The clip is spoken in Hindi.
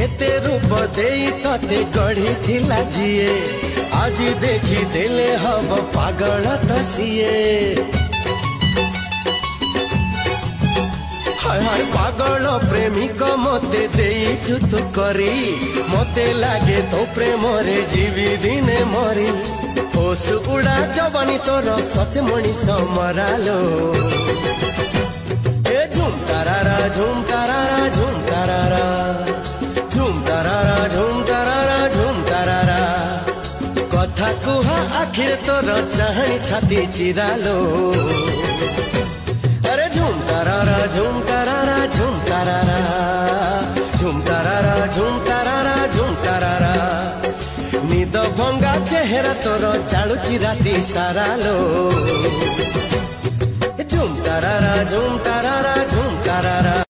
एते रूप देई तते गढ़ी थिला जिए आज देखी देले हब पागल तसिए हाय हाय पागल प्रेमिक मते देइछु तू करी मते लागे तो प्रेम रे जीवी दिने मरी होश उड़ा जवानी तोर सत्य मनीष मरालो ए झुम तारारा झुम तारारा झुम तारारा झुम तारारा झुम तारारा झुम तारारा कथा कुहा आखिर तोर चाहनी छाती चिरालो अरे झुम तारारा झुम तारारा झुम तारारा झुम तारारा झुम तारारा झुम तारारा निद भंगा चेहरा तोर चालुची राती सारा लो झुम तारारा झुम तारारा झुम तारारा।